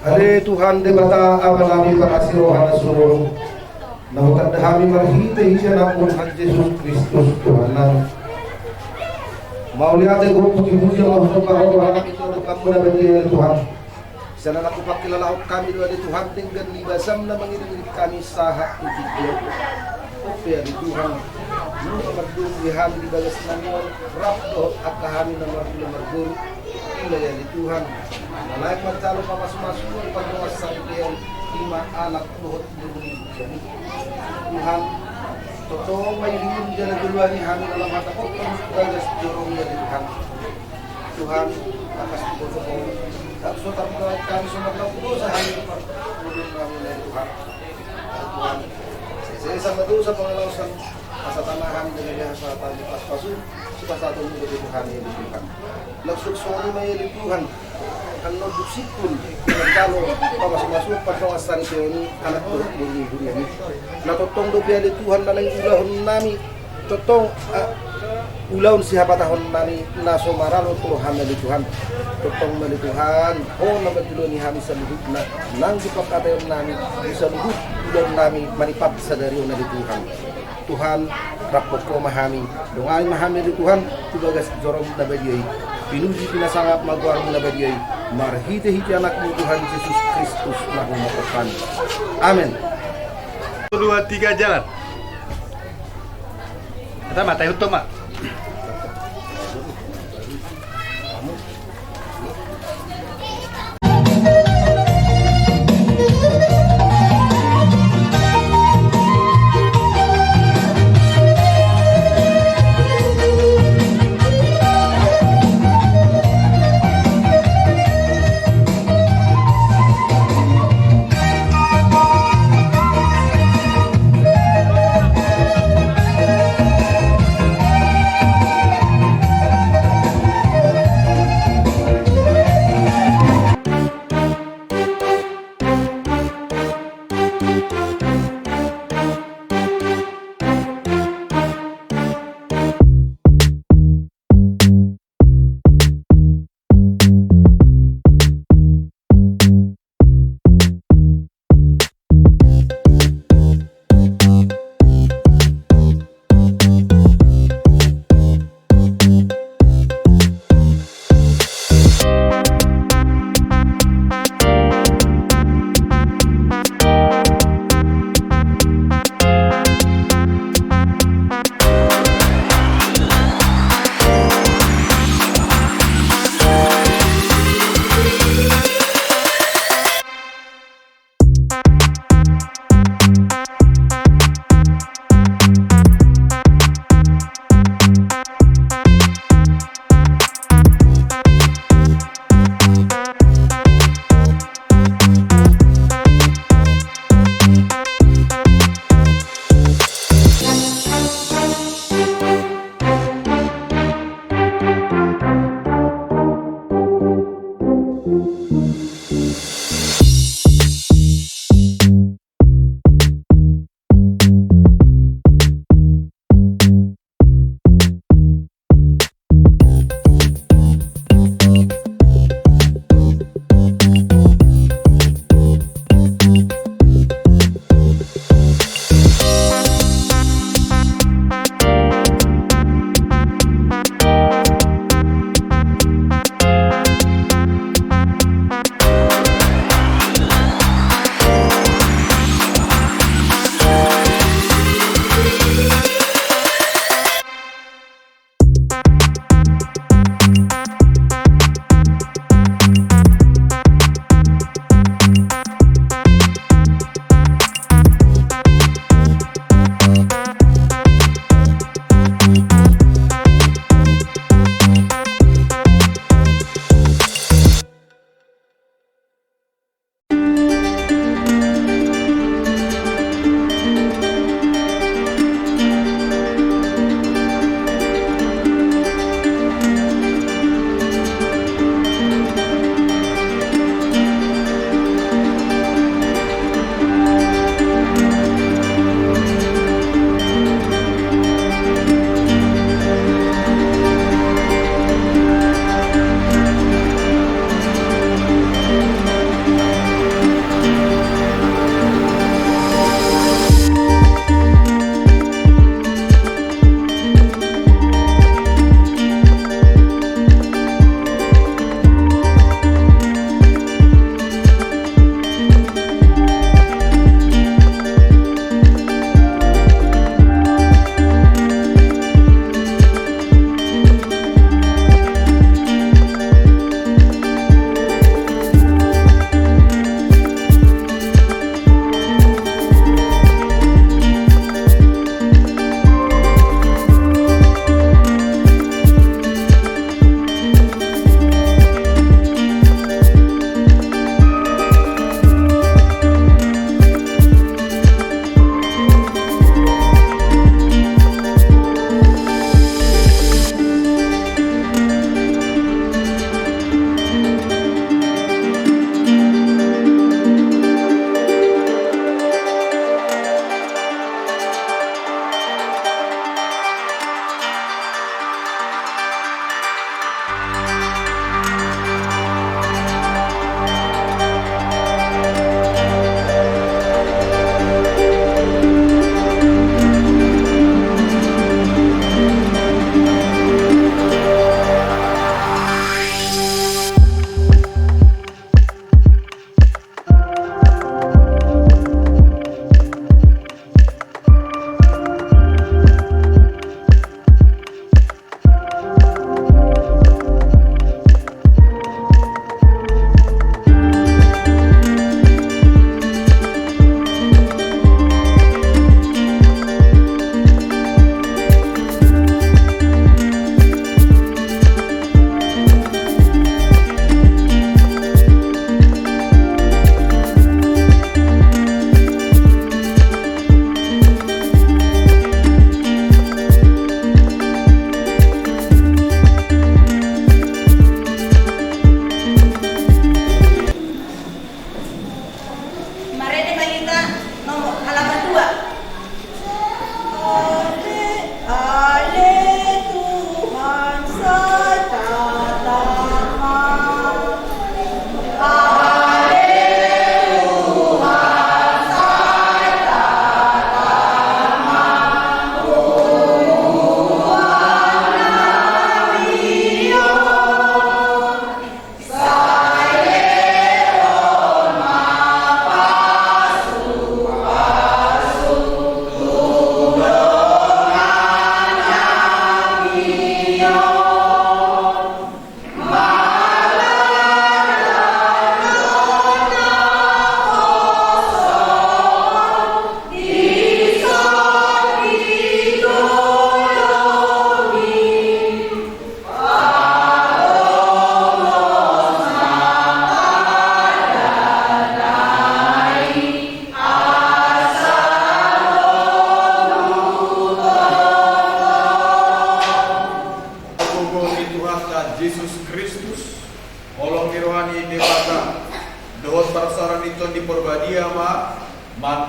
Hale Tuhan debata amalami pakasiro hanasuro na utandahami marhita isya na Tuhan Jesus Kristus Tuhanan. Mauliate ko puji-puji Allah Subhanahu itu kamu na bagi Tuhan. Sana na kupakilala kami doa di Tuhan dengan libasam na mengirim kami saha puji Dia. Opya di Tuhan. Nung mardum lihan di bagas nanyon rapdo akahami na mardum ilaya di Tuhan. Naik mencalo pamas-masuk pagkawasan dia 5 anak luhut di Tuhan. Totoo may himun dyan na duluan ni Hani dalam mata ko bagas jorongnya di Tuhan. Tuhan akas puso ko. So tapos kami sumatang po sa Hani pagpulong namin na Tuhan. Tuhan. Sa isang sa pangalawsan sa tanahan dengan sa tali paspasun sa satu minggu di Tuhan ya di Tuhan. Nagsuksoni may di Tuhan. Ang nagduksikun kalau pamas-masuk pagkawasan siya ni anak ko ni Huriani. Natotong do biya di Tuhan na lang ulahon nami. Totong ulahon siya patahon nami naso maralo Tuhan na di Tuhan. Totong na di Tuhan. O nabadilo ni Hani sa luhut na nang ipagkatayon nami sa luhut ulahon nami manipat sa dariyo na di Tuhan. Tuhan rapok ko mahami. Dungain mahami di Tuhan tubagas jorong na badiyay. Pinuji pinasangap magwarong na badiyay. Marhite-hite anak mo Tuhan Yesus Kristus na humatakan. Amin. 1, 2, 3 jalan. Pertama, tayo to mak.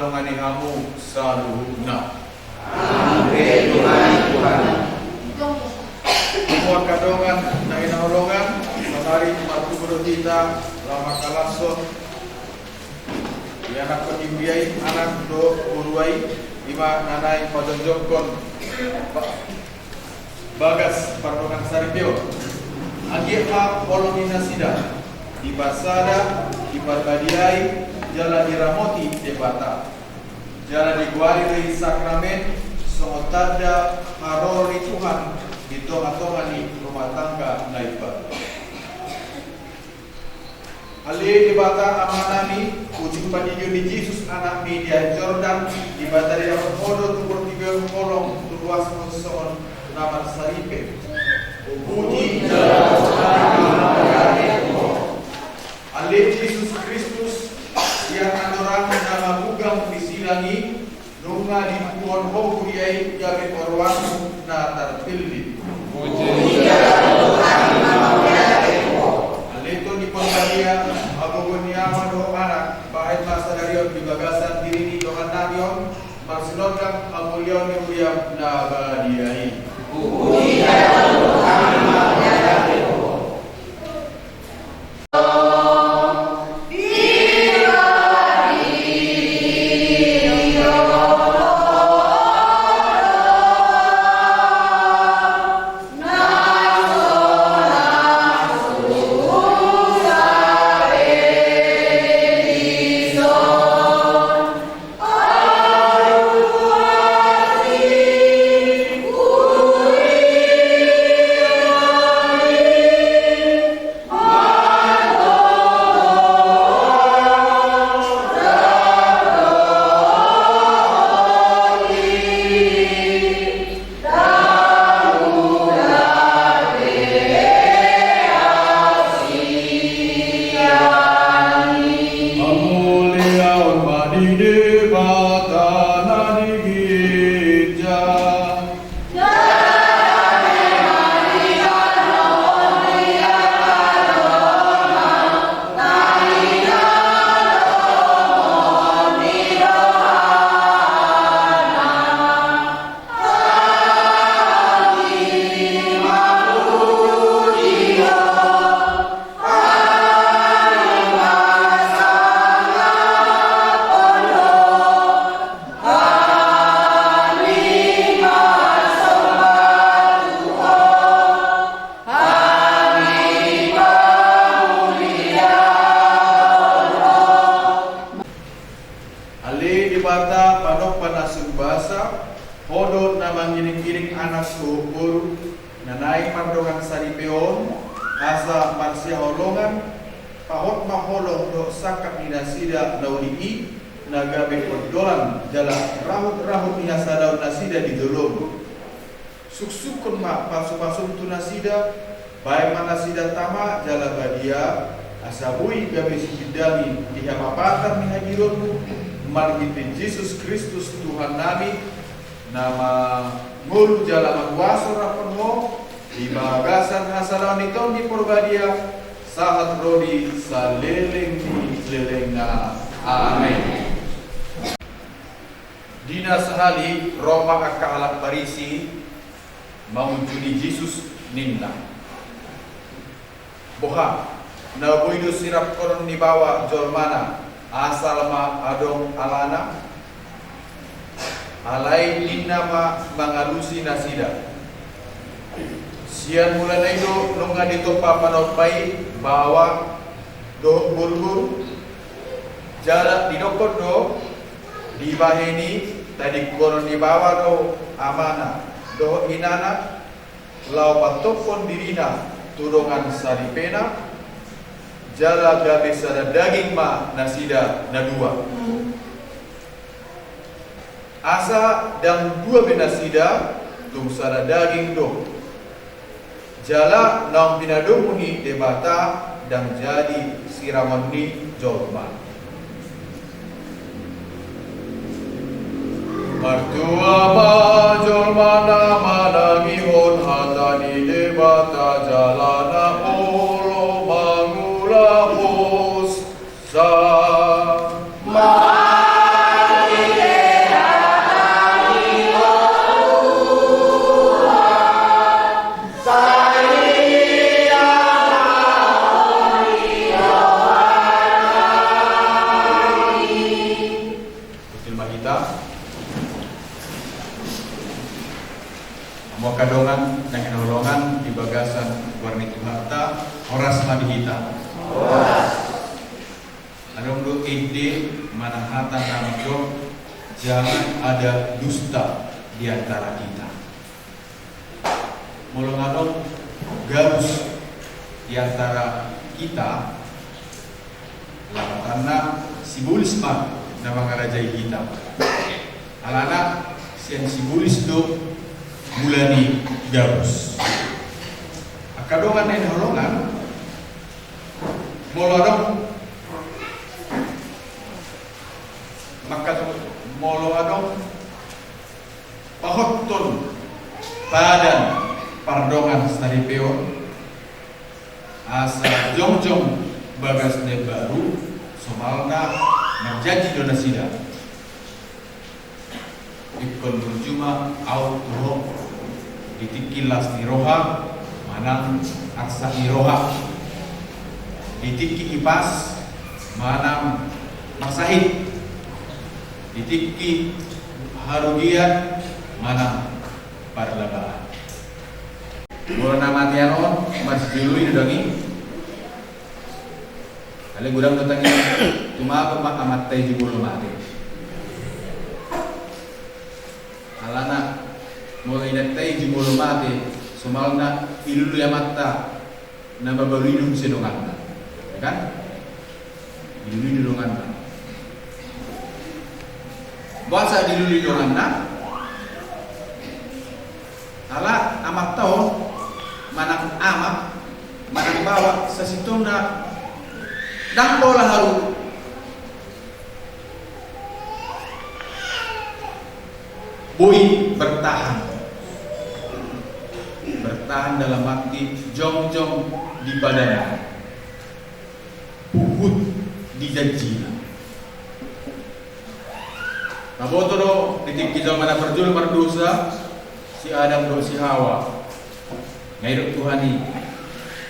dongani hamu saluhuna. Amin Tuhan. Semua kadongan na inaulungan matari matubro kita lama kalason yang nak penimbiai anak do uruai ima nanai pajonjokon bagas pardongan saripio agia polonina sida di basada di parbadiai jala diramoti debata jala diguari dari sakramen songotada harori Tuhan di tongah-tongah rumah tangga naiba. Ali dibata amanami ujung padiyo di Yesus anak media Jordan dibata di dalam modo tukur tiga kolong luas muson nama saripe. Puji Ali Yesus Kristus yang anuran nama bugang disilangi nunga di puon ho kuriai jabe korwanu na terpilih. Alito di pengkalia agogon nyaman do anak bahaya masa darion di bagasan diri di dohan nabion marsilodam amulion yang mulia nabadiai. Nanai pardongan saripeon asa marsia holongan pahot maholong do sakap ninasida naudi nagabe kodolan jala rahut-rahut niasa daun nasida di dolong suksukun ma pasu-pasum tu nasida baik manasida tama jala badia asabui gabe sikidami dihamapatan mihajirunmu margiti Yesus Kristus Tuhan nami nama ngulu jala magwaso raponmo di bagasan hasalan itu di porbadia sahat rodi saleleng di lelengna. Amin. Dina sehali Roma akalat Parisi maujudi Yesus ninna. Boha na boido sirap koron ni bawa jolmana asal ma adong alana alai ninna ma mangalusi nasida. Sian mulai itu nunga ditopa panot pai bawa do bulgur jarak di dokot do di baheni tadi koron di bawah do amana do inana lau patopon dirina turongan saripena jala gabe sada daging ma nasida nadua asa dan dua benasida tung sada daging do jala nang binadumuni debata dan jadi siramani jolma Martua ma jolma nama nangihon hatani debata jalana olo mangula hos sa Makadongan yang enolongan di bagasan warni Tuhatta horas madihita. Ada untuk ide manahata namdo, jangan ada dusta di antara kita. Mulungadong garus di antara kita karena simbolisme nama ngarajai kita. Alana siang simbolis do mulani garus. Akadongan yang holongan molodong maka molodong pahotton padan pardongan staripeon asa jongjong bagas ne baru somalna menjanji donasida ikon berjuma auto ditikilas niroha manang aksa niroha ditiki ipas manang masahid ditiki harugian manang parlabaan. Mula nama tianon masih dulu ini dongi. Kali gudang datangnya cuma aku mak amat teh di bulu mati. Alana mulai teh di bulu mati, semalna ilu ya mata nama baru hidung sedongan, ya kan? Ilu hidungan. Bahasa ilu hidungan ala amat tahu manang amat manang bawa sesituna dan bola haru bui bertahan dalam arti jong-jong di badan puhut di janjina naboto do titik kijau mana berjul berdosa si Adam do si Hawa ngairuk Tuhani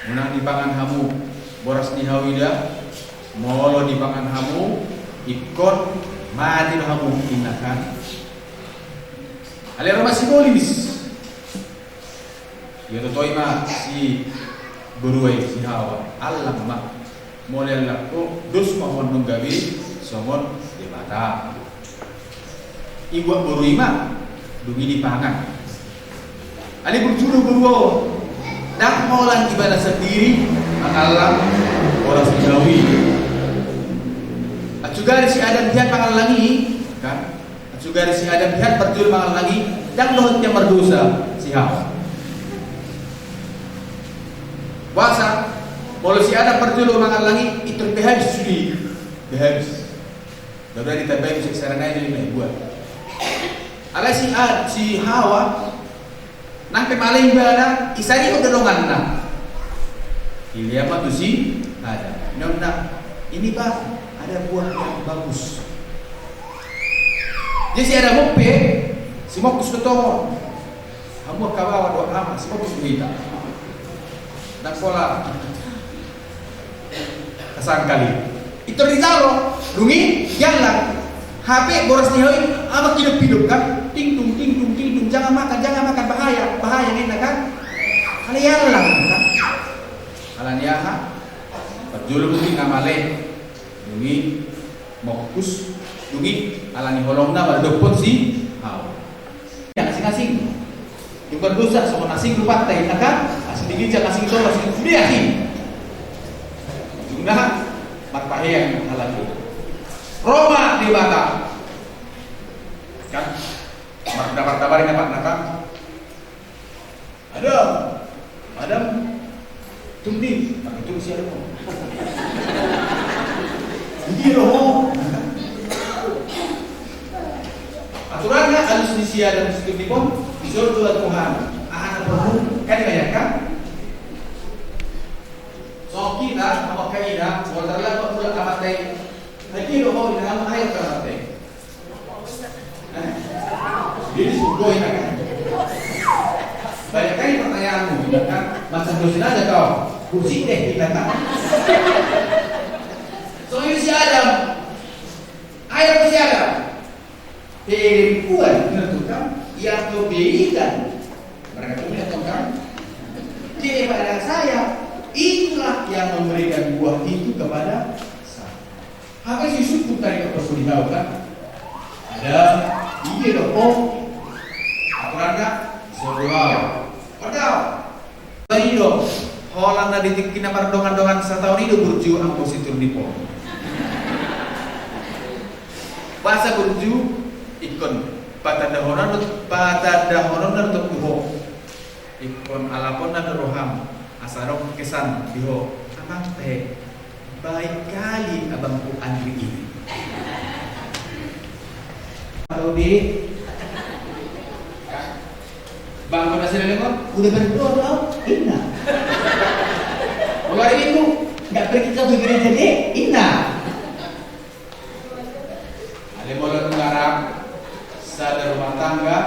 munang di pangan hamu boras ni hawida molo di pangan hamu ikon mati no hamu inakan alera masih bolis ya to toima si beruai si Hawa Allah mak model lakko dus mohon nunggawi somon di mata ibu berui mak dungi di pangan ali berjuru beruo dak molan ibadah sendiri mengalam orang Jawi. Juga si Adam lihat pangalangi kan? Juga si Adam lihat berjul pangalangi dan lohotnya berdosa si Hawa. Puasa kalau si Adam berjul pangalangi itu habis sudi, habis. Sudah ditambahin musik serenai ini buat. Ala si Hawa nang pemaling ibadah isari udah dongan na Ilya mah tuh sih ada nona ini pak ada buah yang bagus jadi si ada mope si mokus ketemu kamu kawawa doa amat si mokus kita dan pola kesang kali itu ditaro dungi jalan HP boros nihoin amat hidup kan ting tung jangan makan bahaya nih kan kalian lah kan kalian ya ha berjulu mungkin ngamale dungi mokus dungi alani holongna berdepot si hau yang asing-asing yang berdosa sama asing lupa teh kan asing digijak asing tolong asing dia sih jumlah marpahayang alani Roma di Batam kan martabar-tabarin apa nakam Adam tumdi tapi itu si Adam ini roh aturannya harus di si Adam tumdi pun disuruh Tuhan anak perlu kan dibayarkan so kita apa kaidah waterlah kok pula kamatay nanti roh di dalam air kamatay jadi subuh ini kan banyak kali pertanyaanmu kan masa dosin aja kau kursi deh kita kan so ini si Adam air si Adam perempuan menentukan yang memberikan mereka Jadi pada saya, itulah yang memberikan buah itu kepada saya. Apa sih suku tadi ke Persudiau kan? Ada ide dong, apalagi sebuah, padahal tadi dong, Holland na ditik kinapardongan-dongan sa taon itu burju ang positur di po. Bahasa burju ikon patadahonan untuk buho. Ikon alapon na roham asarong kesan diho. Apa teh? Baik kali abangku Andri ini. Atau di Bang pada sini lemot, udah berdua tau? Inna. Kalau hari itu nggak pergi ke gereja deh, inna. Ada mulai mengarang, sadar rumah tangga,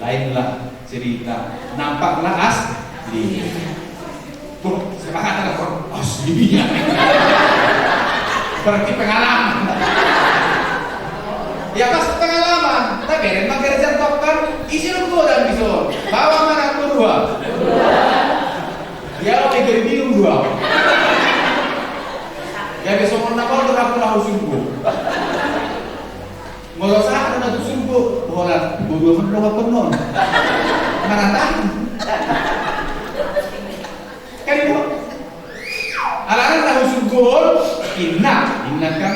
lainlah cerita. Nampaklah asli. Tuh, semangat telepon aslinya. Berarti pengalaman. Ya pas pengalaman, tapi memang kerja top kan isi ruko dan bisa bawa mana dua. Ya oke jadi minum dua. Ya besok mau nakal tuh aku lahu sungguh. Kalau saat ada tuh sungguh, bola dua menang apa penon. Mana tahu? Kan itu. Alangan lahu sungguh, inna kan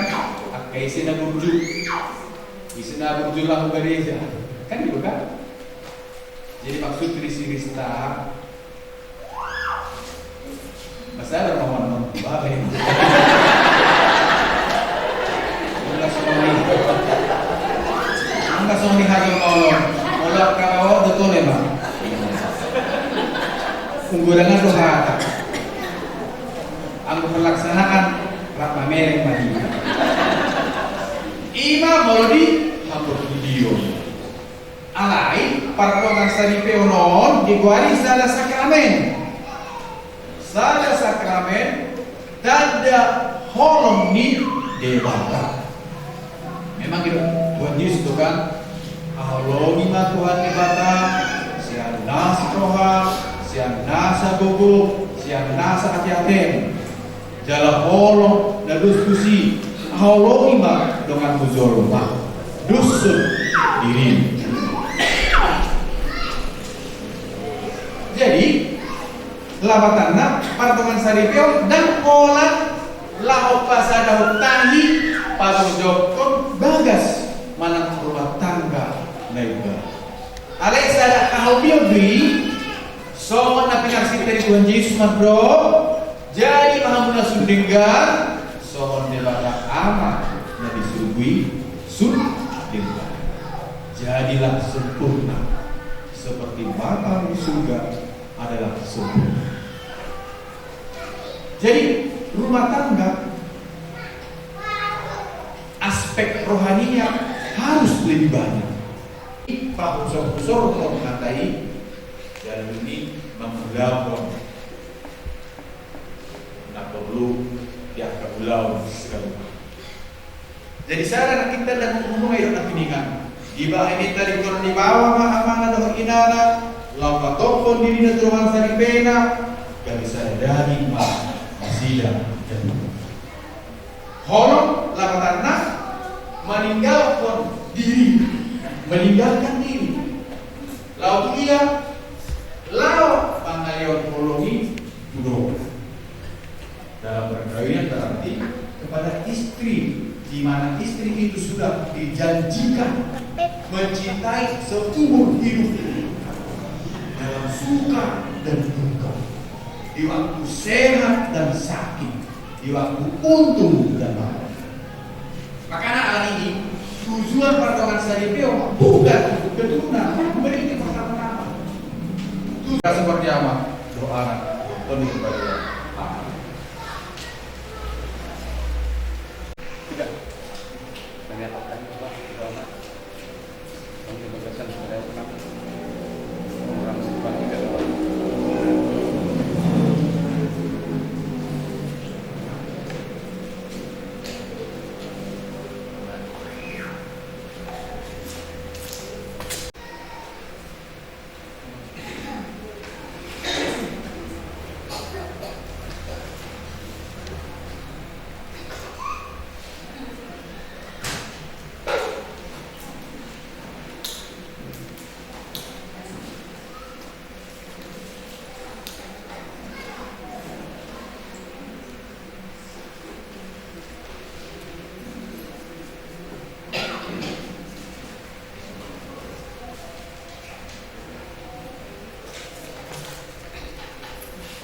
pakai sena burju. Isna berjulang gereja, kan gitu kan? Jadi maksud Rista, masa ada ngomong balik. Enggak semua hadir molok karawa betul memang. Unggulangan doa, anggo pelaksanaan rapa mereng Madinah. Ima bolodi hampir video. Alai pertolongan sari peonon diguari salah sakramen. Salah sakramen tanda holong ni debata. Memang gitu. Tuhan Yesus itu kan holongi ma Tuhan debata. Siang nasi roha, siang nasa bubuk, siang nasa hati-hati. Jala holong dan diskusi. Holongi ma dengan muzolma dusun diri. Jadi lawatanna partongan saripeo dan olah lahok pasada hutangi pasojokon bagas manang rumah tangga nega. Alai sada kahobio di so na pinarsi dari Tuhan Yesus madro jadi mahamuna sundenggar sohon debata amat yang disuguhi surga. Jadilah sempurna seperti Bapa di surga adalah sempurna. Jadi rumah tangga aspek rohaninya harus lebih banyak. Pak Usor mengatai dan ini menggabung. Nah perlu yang kebulau sekali. Jadi saya kita dan umum ayo nak piningan. Iba ini tadi kalau di bawah mana doh inara, lau topon diri na turuan sari pena, kami sadari masida dan horor lakarna meninggalkan diri, lau iya, lau pangalion holongi budok. Dalam perkawinan berarti kepada istri, di mana istri itu sudah dijanjikan mencintai seumur hidup dalam suka dan duka, di waktu sehat dan sakit, di waktu untung dan malu. Makanya hal ini tujuan pertemuan saripeo bukan untuk keturunan, bukan itu pertama-tama. Tujuan seperti apa? Doa Tuhan kepada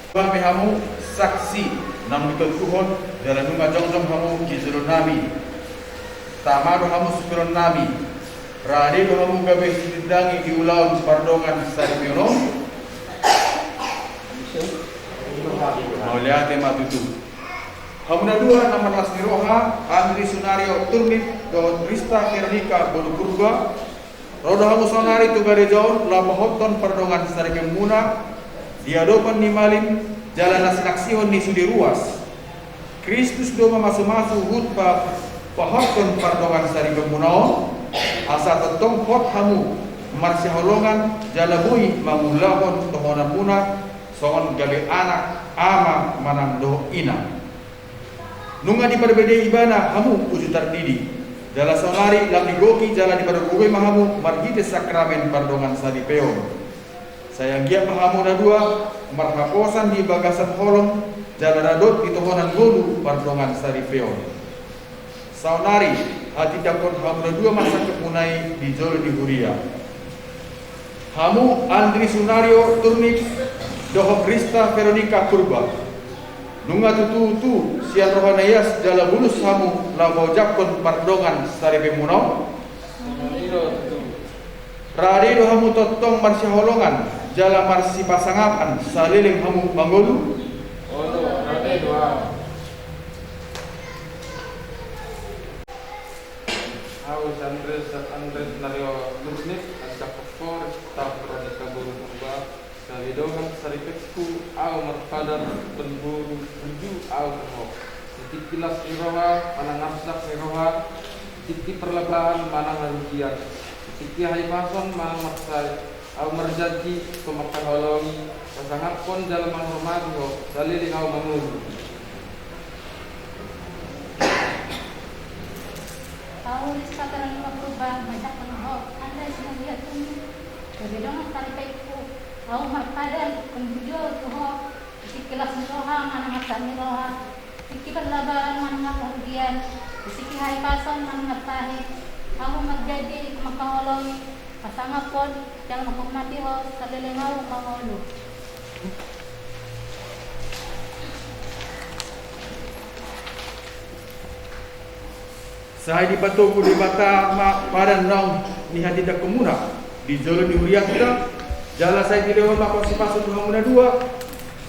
Tuhan hamu saksi nam ikut Tuhan dalam nunga jongjong hamu kizulun nabi. Tamado hamu supiron nabi. Rade do hamu gabe sidangi di ulaun pardongan saripiono. Mauliate matutu. Hamuna dua nama Lasni Roha, Andri Sunario Turnip, Dohot Rista Kirnika Bolukurba, Roda Hamu Sonari Tugade Jaun, Lama Hoton Pardongan Sarike Muna, Diadopan ni Malim, Jalan Nasinaksihon ni Sudi Ruas, Kristus Doma Masu-Masu Hutpa Pahoton Pardongan Sarike Munaon, Asa Tetong Hot Hamu, Marsya Holongan, Jalabui Mamulahon Tohonan Muna, Songon Gabe Anak, Ama Manang Doh Ina. Nunga di pada beda ibana hamu uju tardidi. Jala sonari lam digoki jala di pada kuwe mahamu margite sakramen pardongan sadipeon. Sayang gia mahamu na dua marhaposan di bagasan holong jala radot di tohonan golu pardongan sadipeon. Sonari hati dakon hamu na dua masa kepunai di jolo di huria. Hamu Andri Sunario Turnik Doho Krista Veronica Kurba. Nunga tutu sian rohanayas jala bulus hamu labau jakon pardongan saripe munau. Rade do hamu totong marsya holongan jala marsi pasangapan saliling hamu manggolu. Aus Andres Nario Lusnik Andak Kor Staf Kronika Buru Purba Salidohan Saripetku Au Merpadar Penburu Tuju Au Kehok Titik kilas iroha Manang nafsak iroha Titik perlebahan Manang harugian Titik hai pason Manang maksai Au merjanji Pemakan holongi Pasangat pon dalam menghormati ho Daliling au menguru Tahu disatakan berubah banyak penghok Anda semua lihat ini berbeda saripetku Au marpadan penjual tuhok Isi kelas niroha mana masak niroha Isi perlabaran mana kerugian Isi hai pason mana ngatahi Au menjadi makahologi pasangan pon jangan menghormati ho salilengau mangolu Sahai di patuku di bata padan nong ni hati dak kemuna di jolo di huria kita jala saya di dewan mako sipasu Tuhan muna dua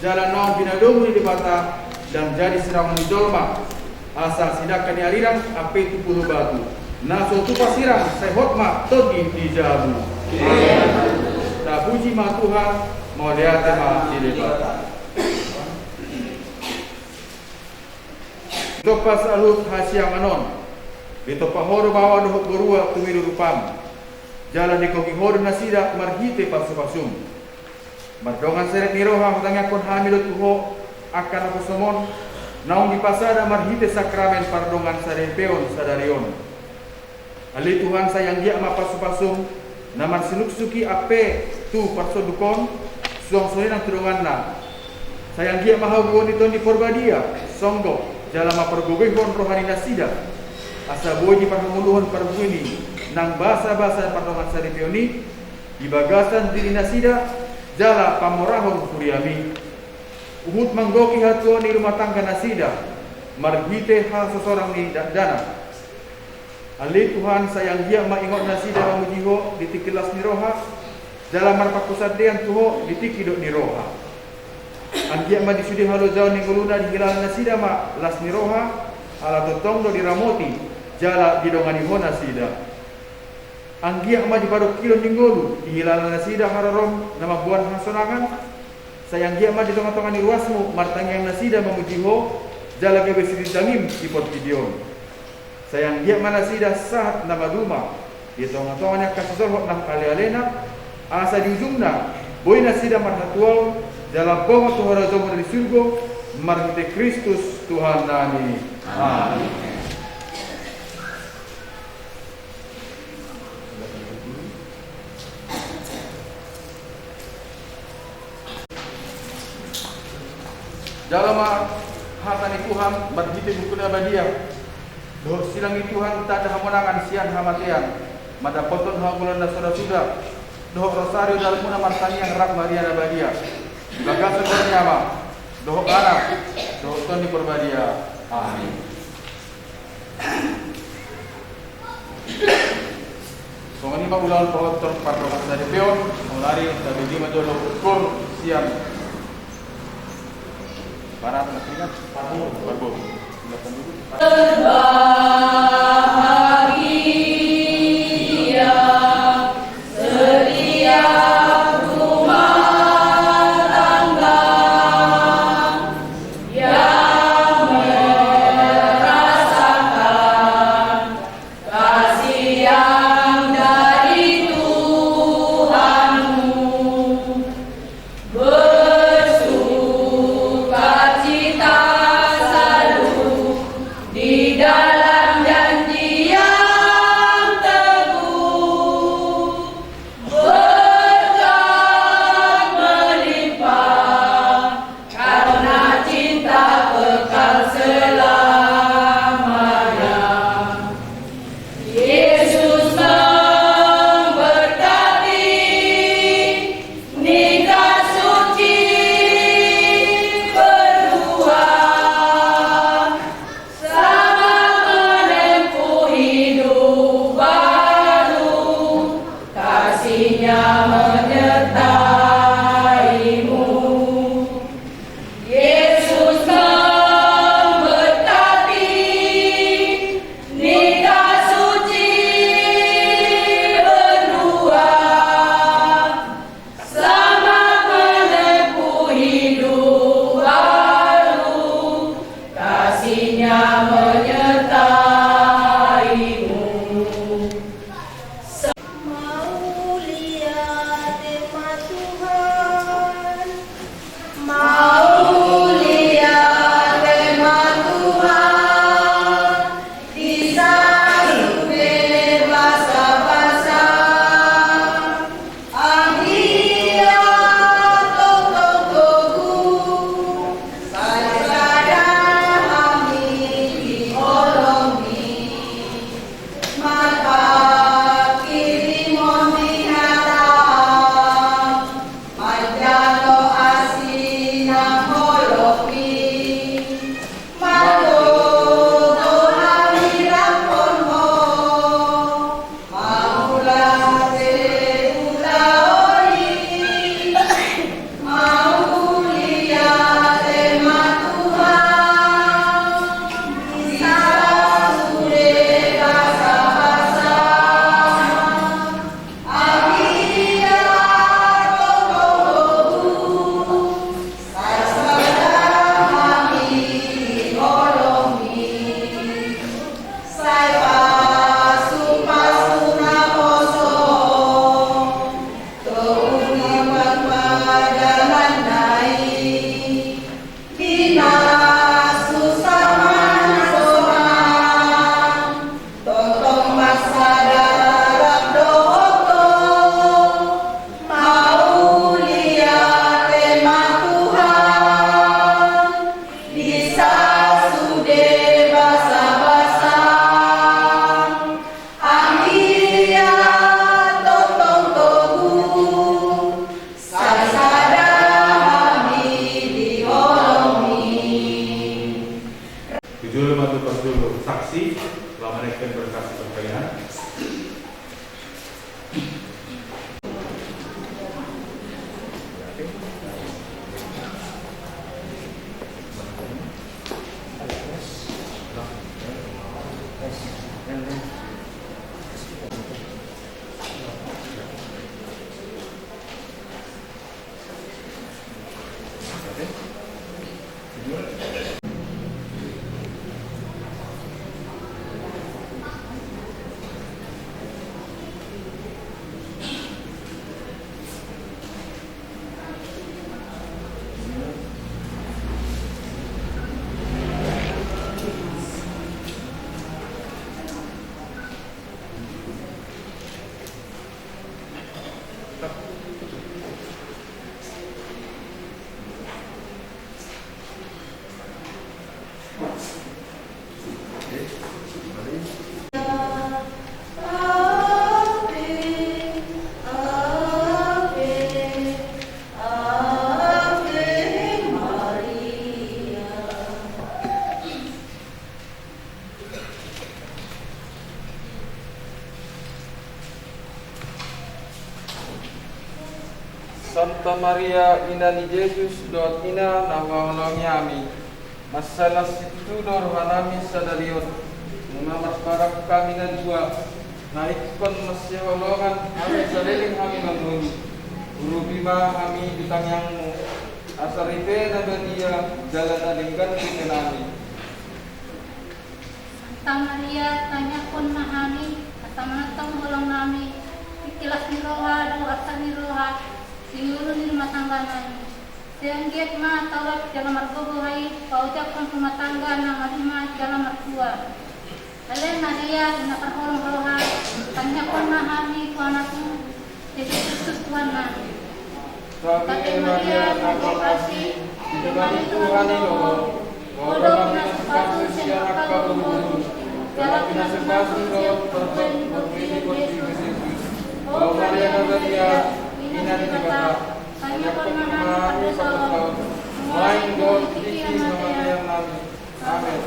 jala nong binadomu di bata dan jadi serang di jolma asa sidakan ni arirang ape tu puluh batu naso tu pasirang saya hotma togi di jabu ta puji ma Tuhan mau lihat ma di bata Topas alut hasyang anon Bito pahoro bawa dohok berua tumiru rupam Jalan di koki horo nasida marhite pasu-pasum Mardongan seret niroha hutangnya kon hamilot tuho akan aku somon Naung di pasada marhite sakramen pardongan sarepeon sadarion Ali Tuhan sayang dia ma pasu-pasum Naman sinuksuki ape tu parsodukon Suang solinang turungan na Sayang dia mahabuon ito di porbadia Songgo Jalan ma pergobehon rohani nasida Asa boy di parhamuluhan parbuini nang basa-basa pardongan saripioni di bagasan diri nasida jala pamorahon kuriami uhut manggoki hatuan di rumah tangga nasida marhite hal seseorang ni dana Ali Tuhan sayang dia maingot nasida mamujiho di tikilas niroha jala marpakusadean tuho di tikidok niroha anggia ma disudi halo jauh ningguluna di hilal nasida ma las niroha ala totong do diramoti jala didongani hona sida anggia ma di padu kilo ninggolu di hilal nasida hararom nama buan hasonangan sayang dia ma di tonga-tonga ni ruasmu martangyang nasida mamujiho jala gebe sidangim di pot video sayang dia ma nasida sahat nama duma di tonga-tonganya kasasorhot nam kali alena asa di ujungna boy nasida marhatual jala pongo tuhara zomo dari surgo marhite Kristus Tuhan nami amin. Jalama hatani Tuhan berhiti bukuna badia doh silangi Tuhan tak ada hamonangan sian hamatian mada poton hamulan nasara sudah doh rosario dalam muna martani yang rak mariana badia bagasan bernyama dohok arah, dohok Tony Perbadia. Amin. Songani pa ulang pohon parrokas dari peon, mulari dari lima jodoh ukur siang. Para anak ingat, parbo. Silakan dulu. Berbahagia setiap rumah tangga yang merasakan kasih yang dari Tuhanmu, bersukacita selalu di dalam janji Santa Maria, ina ni Jesus, doa ina nawawalongi ami. Masalah situ rohanami sadarion. Mengamas barak kami na dua. Naikpon masih holongan, kami saliling kami memenuhi. Urubima kami ditanyangmu. Asaripe na dia jalan adingkan kita nami. Santa Maria, tanya pun mahami, asamanatang holong nami. Ikilas ni roha, doa ni roha, siulun ni rumah tangga nami. Seanggiat ma tawat dalam margogo hai, paucapkan rumah tangga na marima dalam mertua. Kalian Maria, nakarholong roha, tanya pun mahami, Tuhan aku, Yesus Kristus Tuhan nami. Kami Maria, aku kasih, ditemani Tuhan Ilo. Bodoh pina sepatu siapa kau buru. Jalan pina sepatu kau berbini Yesus. Oh Maria Nazaria, ina di bata. Hanya pernah kau. Main God tiki Maria nami. Amin.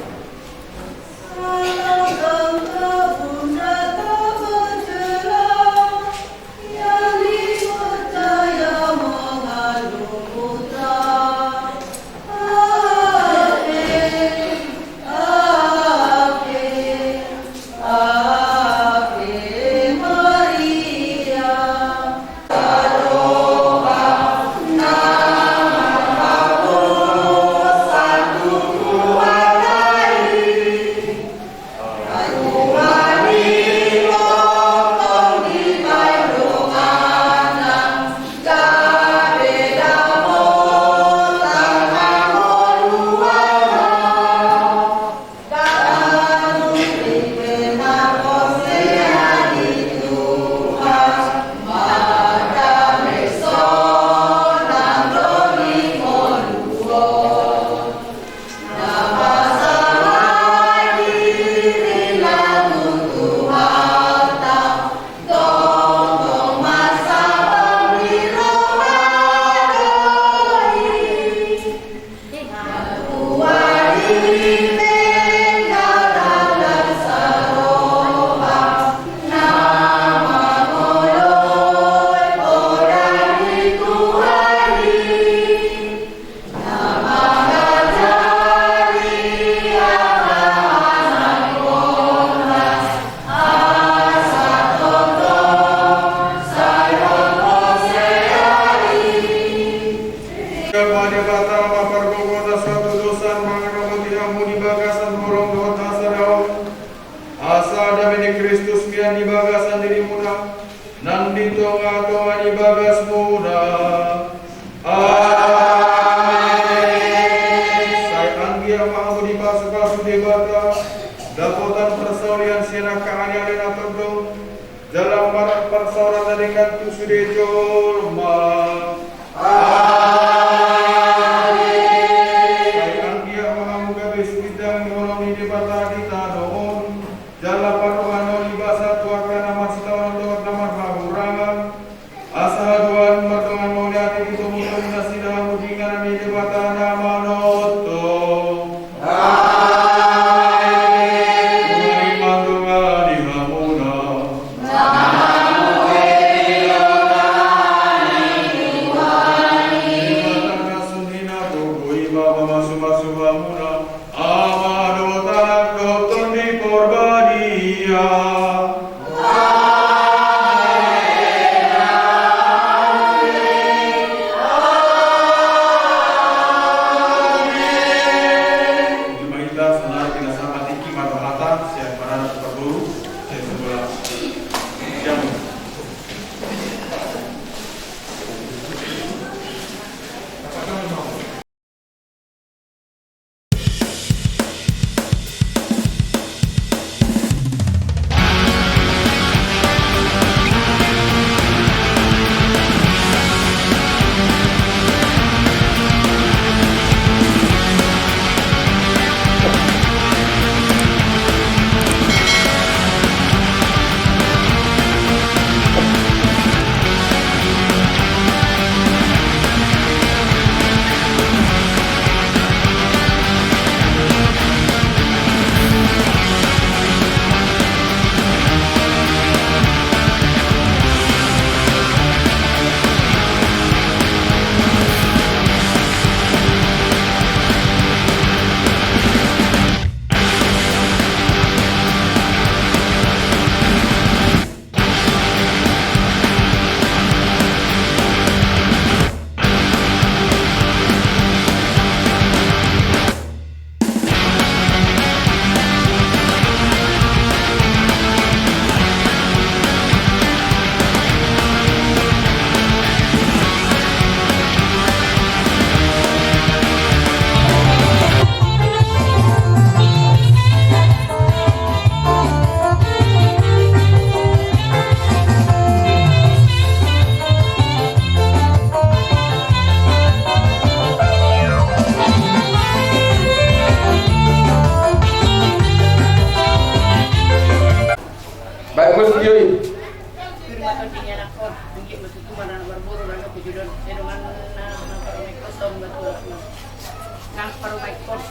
Kang Parubai Pos,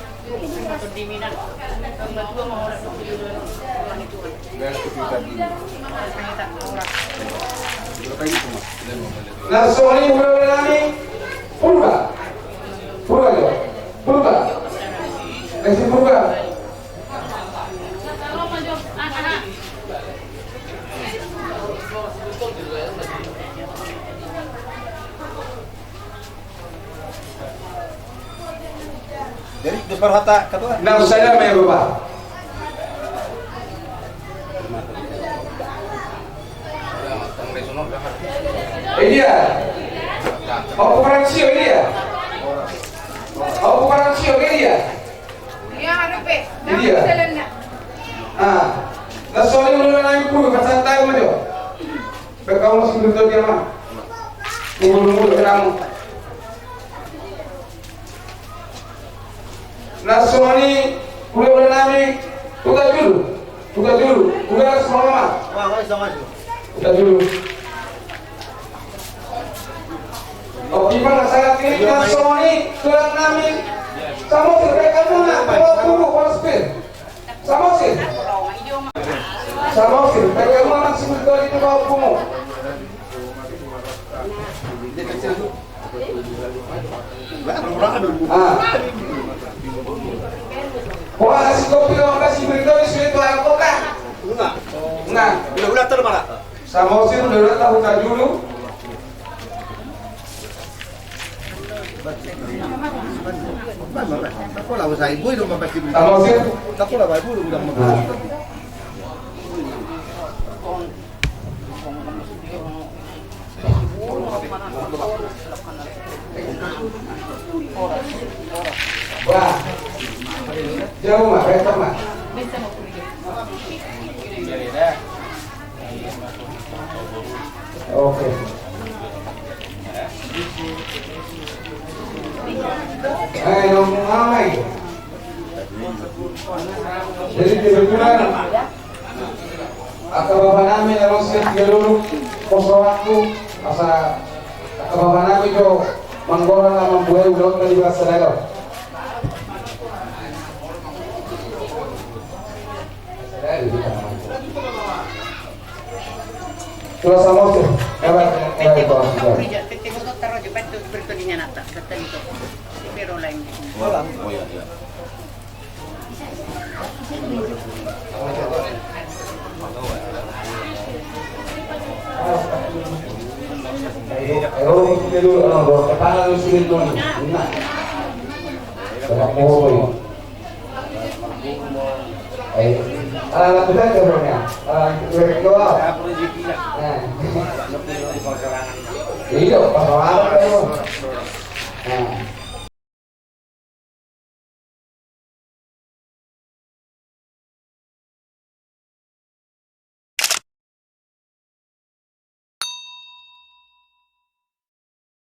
Singapura Diminan, Kang Batua mau orang itu Tuhan itu. Sangat orang. Narsoni Mulyani Purba. Purba yo. Purba. Kasih Purba. Kalau maju anak-anak. Jadi depan hata ketua. Nah, saya mai Bapak. Dia. Oh, bukan sio dia. Oh, bukan sio dia. Iya, ada pe. Iya. Ah. Narsoni Mulyani Purba santai maju. Bekau masih betul dia mah. Tunggu kamu. Narsoni Mulyani tugas dulu, tugas semua. Tugas dulu. Oh, gimana sangat ini Narsoni tugas nami. Sama sih kamu nak bawa tunggu hospital. Sama sih kamu masih betul itu bawa tunggu. Ah. Wah, kasih kopi dong, kasih berita di sini tuh air kopi. Enggak. Udah termana. Sama sih udah tahu kan dulu. Ako lah sa ibu itu mapasti. Sama sih. Ako lah ibu udah Ah. Wah. Jauh mah, betul mah. Oke. Ngomong apa itu? Jadi kebetulan bapak namin harus jalur poso waktu asa bapak namin itu manggoran lah membuat udah kali bahasa dalam. Terus sama sih, Pete ko taro jo beto berito di nata kata itu. Pero lain. kepala lu sini tuh, nah, alat kita kebernya, kedua, iya, pasaran